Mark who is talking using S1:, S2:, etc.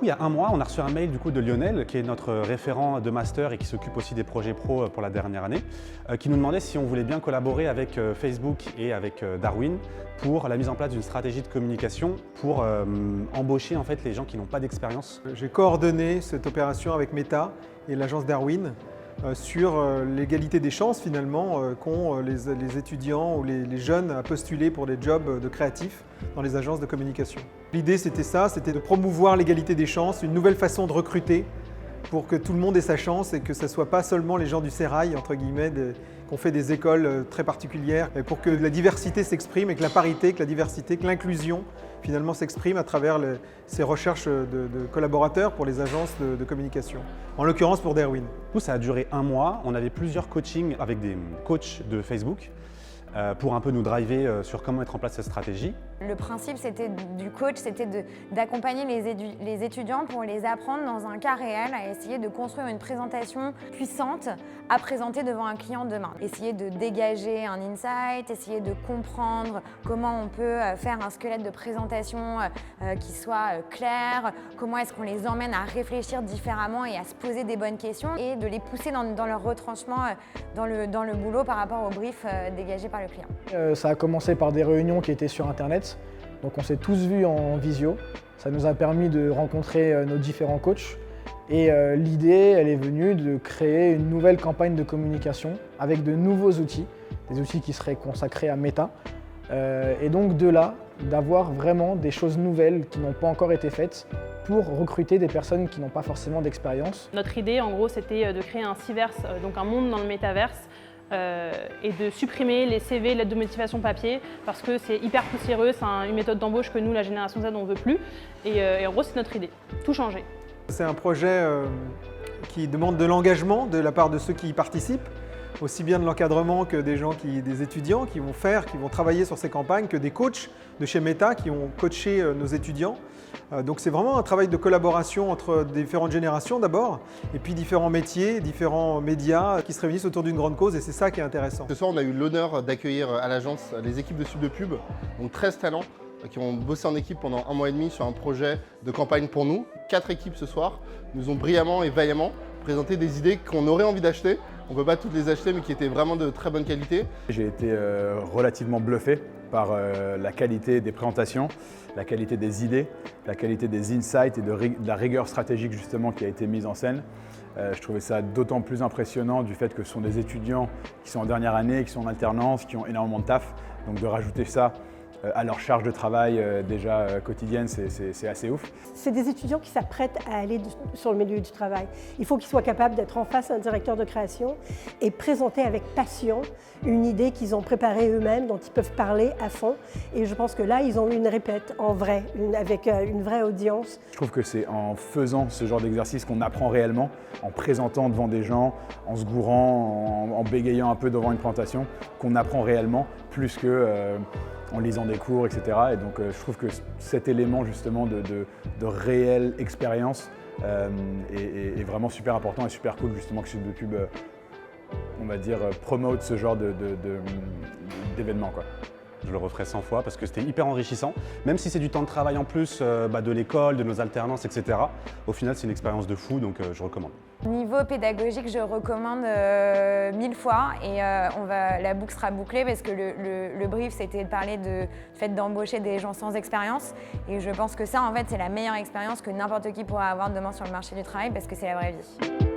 S1: il y a un mois, on a reçu un mail de Lionel, qui est notre référent de master et qui s'occupe aussi des projets pro pour la dernière année, qui nous demandait si on voulait bien collaborer avec Facebook et avec Darwin pour la mise en place d'une stratégie de communication pour embaucher en fait les gens qui n'ont pas d'expérience.
S2: J'ai coordonné cette opération avec Meta et l'agence Darwin sur l'égalité des chances finalement qu'ont les étudiants ou les jeunes à postuler pour des jobs de créatifs dans les agences de communication. L'idée c'était ça, c'était de promouvoir l'égalité des chances, une nouvelle façon de recruter pour que tout le monde ait sa chance et que ce ne soit pas seulement les gens du sérail, entre guillemets, qui ont fait des écoles très particulières, et pour que la diversité s'exprime et que la parité, que la diversité, que l'inclusion finalement s'exprime à travers ces recherches de collaborateurs pour les agences de communication, en l'occurrence pour Darwin.
S1: Du coup, ça a duré un mois, on avait plusieurs coachings avec des coachs de Facebook pour un peu nous driver sur comment mettre en place cette stratégie.
S3: Le principe du coach, c'était d'accompagner les étudiants pour les apprendre dans un cas réel à essayer de construire une présentation puissante à présenter devant un client demain. Essayer de dégager un insight, essayer de comprendre comment on peut faire un squelette de présentation qui soit clair, comment est-ce qu'on les emmène à réfléchir différemment et à se poser des bonnes questions et de les pousser dans leur retranchement dans le boulot par rapport au brief dégagé par le client.
S4: Ça a commencé par des réunions qui étaient sur Internet. Donc on s'est tous vus en visio. Ça nous a permis de rencontrer nos différents coachs. Et l'idée, elle est venue de créer une nouvelle campagne de communication avec de nouveaux outils, des outils qui seraient consacrés à Meta. Et donc de là, d'avoir vraiment des choses nouvelles qui n'ont pas encore été faites pour recruter des personnes qui n'ont pas forcément d'expérience.
S5: Notre idée, en gros, c'était de créer un Cyverse, donc un monde dans le métaverse, et de supprimer les CV, lettres de motivation papier, parce que c'est hyper poussiéreux, c'est une méthode d'embauche que nous, la génération Z, on ne veut plus. Et en gros, c'est notre idée, tout changer.
S2: C'est un projet qui demande de l'engagement de la part de ceux qui y participent, aussi bien de l'encadrement que des étudiants qui vont travailler sur ces campagnes, que des coachs de chez Meta qui ont coaché nos étudiants. Donc c'est vraiment un travail de collaboration entre différentes générations d'abord, et puis différents métiers, différents médias qui se réunissent autour d'une grande cause, et c'est ça qui est intéressant.
S6: Ce soir, on a eu l'honneur d'accueillir à l'agence les équipes de Sub de Pub, donc 13 talents qui ont bossé en équipe pendant un mois et demi sur un projet de campagne pour nous. 4 équipes ce soir nous ont brillamment et vaillamment présenté des idées qu'on aurait envie d'acheter. On ne peut pas toutes les acheter, mais qui étaient vraiment de très bonne qualité.
S7: J'ai été relativement bluffé par la qualité des présentations, la qualité des idées, la qualité des insights et de la rigueur stratégique justement qui a été mise en scène. Je trouvais ça d'autant plus impressionnant du fait que ce sont des étudiants qui sont en dernière année, qui sont en alternance, qui ont énormément de taf. Donc de rajouter ça à leur charge de travail déjà quotidienne, c'est assez ouf.
S8: C'est des étudiants qui s'apprêtent à aller sur le milieu du travail. Il faut qu'ils soient capables d'être en face à un directeur de création et présenter avec passion une idée qu'ils ont préparée eux-mêmes, dont ils peuvent parler à fond. Et je pense que là, ils ont eu une répète en vrai, avec une vraie audience.
S7: Je trouve que c'est en faisant ce genre d'exercice qu'on apprend réellement, en présentant devant des gens, en se gourant, en bégayant un peu devant une présentation, qu'on apprend réellement, plus que en lisant des cours, etc. Et donc je trouve que cet élément justement de réelle expérience est vraiment super important et super cool justement que Sub de Pub, on va dire, promote ce genre d'événements, quoi.
S1: Je le referai 100 fois parce que c'était hyper enrichissant. Même si c'est du temps de travail en plus de l'école, de nos alternances, etc. Au final, c'est une expérience de fou, donc je recommande.
S3: Niveau pédagogique, je recommande 1000 fois et la boucle sera bouclée parce que le brief, c'était de parler du fait d'embaucher des gens sans expérience. Et je pense que ça, en fait, c'est la meilleure expérience que n'importe qui pourra avoir demain sur le marché du travail parce que c'est la vraie vie.